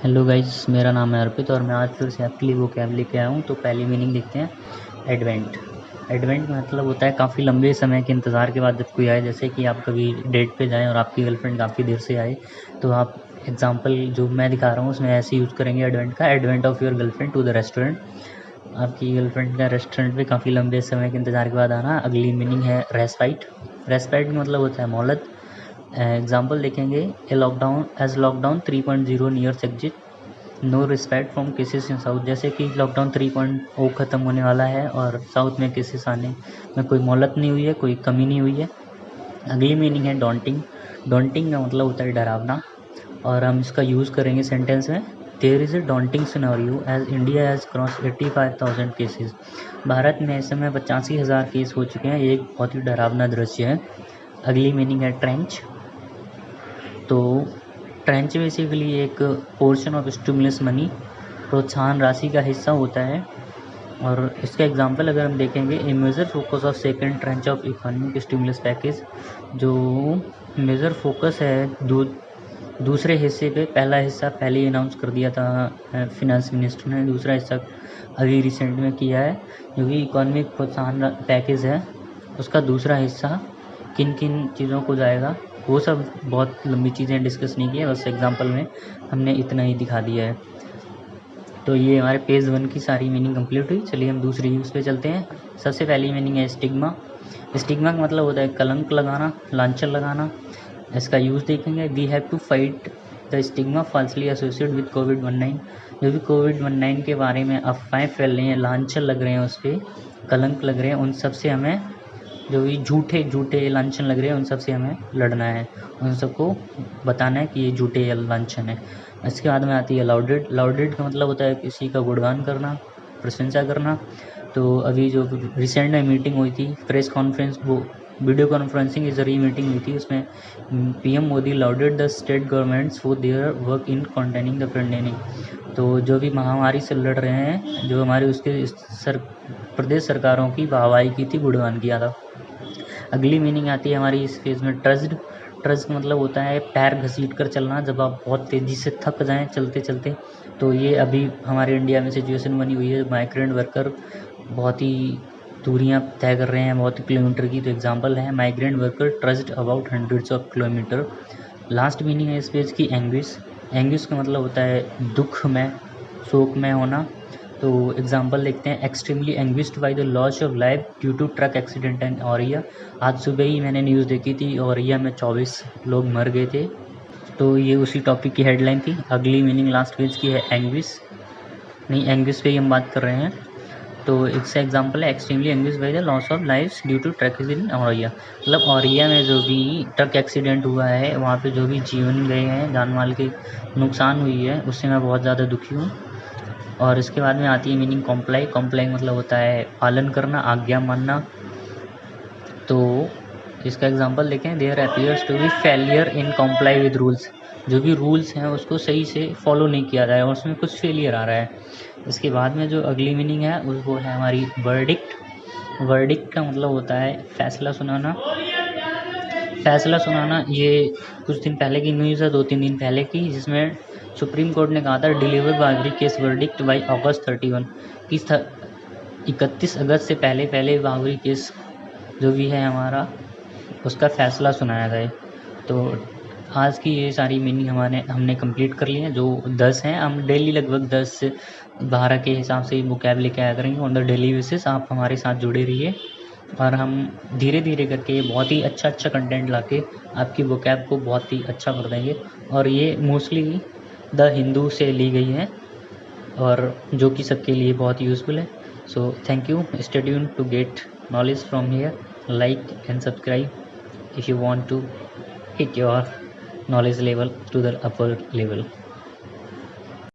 Hello guys, मेरा नाम है अर्पित और मैं आज फिर से आपके लिए वोकैब लेके आया हूँ। तो पहली मीनिंग देखते हैं। एडवेंट। एडवेंट मतलब होता है काफ़ी लंबे समय के इंतज़ार के बाद जब कोई आए, जैसे कि आप कभी डेट पे जाएं और आपकी गर्लफ्रेंड काफ़ी देर से आए, तो आप एग्जांपल जो मैं दिखा रहा हूँ उसमें ऐसे यूज़ करेंगे एडवेंट का। Advent of your girlfriend to the restaurant. आपकी गर्लफ्रेंड का रेस्टोरेंट पे काफ़ी लंबे समय के इंतज़ार के बाद आना। अगली मीनिंग है रेस्पाइट। रेस्पाइट का मतलब होता है मोहलत। एग्जाम्पल देखेंगे। A lockdown as lockdown 3.0 nears exit, no respect from cases in south. जैसे कि लॉकडाउन 3.0 ख़त्म होने वाला है और साउथ में केसेस आने में कोई मोहलत नहीं हुई है, कोई कमी नहीं हुई है। अगली मीनिंग है डॉन्टिंग। डॉन्टिंग का मतलब होता है डरावना, और हम इसका यूज़ करेंगे सेंटेंस में। There is a daunting scenario as India has cross 85,000 cases. Bharat में इस समय 85,000 केस हो चुके हैं। ये एक बहुत ही डरावना दृश्य है। अगली मीनिंग है ट्रेंच। तो ट्रेंच बेसिकली एक पोर्शन ऑफ स्टिमुलस मनी, प्रोत्साहन राशि का हिस्सा होता है। और इसका एग्जांपल अगर हम देखेंगे, a major focus of second tranche of economic stimulus package. जो मेजर फोकस है दूसरे हिस्से पे, पहला हिस्सा पहले ही अनाउंस कर दिया था फिनेंस मिनिस्टर ने, दूसरा हिस्सा अभी रिसेंट में किया है। जो भी इकोनॉमिक प्रोत्साहन पैकेज है उसका दूसरा हिस्सा किन किन चीज़ों को जाएगा, वो सब बहुत लंबी चीज़ें डिस्कस नहीं की है, बस एग्जांपल में हमने इतना ही दिखा दिया है। तो ये हमारे पेज 1 की सारी मीनिंग कंप्लीट हुई। चलिए हम दूसरी यूज़ पे चलते हैं। सबसे पहली मीनिंग है स्टिग्मा। स्टिग्मा का मतलब होता है कलंक लगाना, लांछन लगाना। इसका यूज़ देखेंगे। We have to fight the stigma falsely associated with कोविड-19। जो भी कोविड-19 के बारे में अफवाहें फैल रही हैं, लांछन लग रहे हैं, उस पर कलंक लग रहे हैं, उन सब से हमें, जो भी झूठे झूठे लांछन लग रहे हैं उन सब से हमें लड़ना है, उन सबको बताना है कि ये झूठे या लांछन है। इसके बाद में आती है लाउडेड। लाउडेड का मतलब होता है किसी का गुणगान करना, प्रशंसा करना। तो अभी जो रिसेंट में मीटिंग हुई थी, प्रेस कॉन्फ्रेंस, वो वीडियो कॉन्फ्रेंसिंग के जरिए मीटिंग हुई थी, उसमें PM Modi lauded the state governments for their work in containing the pandemic. तो जो भी महामारी से लड़ रहे हैं, जो हमारे उसके प्रदेश सरकारों की वाहवाही की थी, गुणगान किया था। अगली मीनिंग आती है हमारी इस फेज़ में ट्रस्ड। ट्रस्ट का मतलब होता है पैर घसीट कर चलना, जब आप बहुत तेज़ी से थक जाएं चलते चलते। तो ये अभी हमारे इंडिया में सिचुएशन बनी हुई है, माइग्रेंट वर्कर बहुत ही दूरियां तय कर रहे हैं, बहुत ही किलोमीटर की। तो एग्जांपल है migrant worker trudged about hundreds of kilometre. Last meaning है इस पेज की एंग्विश। एंग्विश का मतलब होता है दुख में, शोक में होना। तो एग्जांपल देखते हैं। Extremely anguished by the loss of life due to truck accident in Auraiya. आज सुबह ही मैंने न्यूज़ देखी थी, औरैया में 24 लोग मर गए थे। तो ये उसी टॉपिक की हेडलाइन थी। अगली मीनिंग लास्ट पेज की है एंग्विश। नहीं, एंग्विश पे ही हम बात कर रहे हैं। तो इसका एग्जांपल है extremely anguish by the loss of life due to truck accident Auraiya. मतलब औरैया में जो भी ट्रक एक्सीडेंट हुआ है, वहाँ पे जो भी जीवन गए हैं, जान माल के नुकसान हुई है, उससे मैं बहुत ज़्यादा दुखी हूँ। और इसके बाद में आती है मीनिंग कॉम्प्लाई। कॉम्प्लाई मतलब होता है पालन करना, आज्ञा मानना। तो इसका एग्जांपल देखें। There appears to be failure in comply with rules. जो भी रूल्स हैं उसको सही से फॉलो नहीं किया जा रहा है और उसमें कुछ फेलियर आ रहा है। इसके बाद में जो अगली मीनिंग है वो है हमारी वर्डिक्ट। वर्डिक्ट का मतलब होता है फैसला सुनाना। फैसला सुनाना, ये कुछ दिन पहले की न्यूज़ है, 2-3 दिन पहले की, जिसमें सुप्रीम कोर्ट ने कहा था deliver Babri case verdict by August 31। कि 31 अगस्त से पहले पहले बाबरी केस जो भी है हमारा, उसका फैसला सुनाया जाए। तो आज की ये सारी मीनिंग हमने कंप्लीट कर ली है, जो 10 हैं। हम डेली लगभग 10 से 12 के हिसाब से वोकैब लेके आया करेंगे ऑन द डेली बेसिस। आप हमारे साथ जुड़े रहिए और हम धीरे धीरे करके बहुत ही अच्छा अच्छा कंटेंट लाके आपकी वोकैब को बहुत ही अच्छा कर देंगे। और ये मोस्टली द हिंदू से ली गई है और जो कि सबके लिए बहुत यूज़फुल है। So thank you. Stay tuned to get knowledge from here. Like and subscribe if you want to hit your knowledge level to the upper level.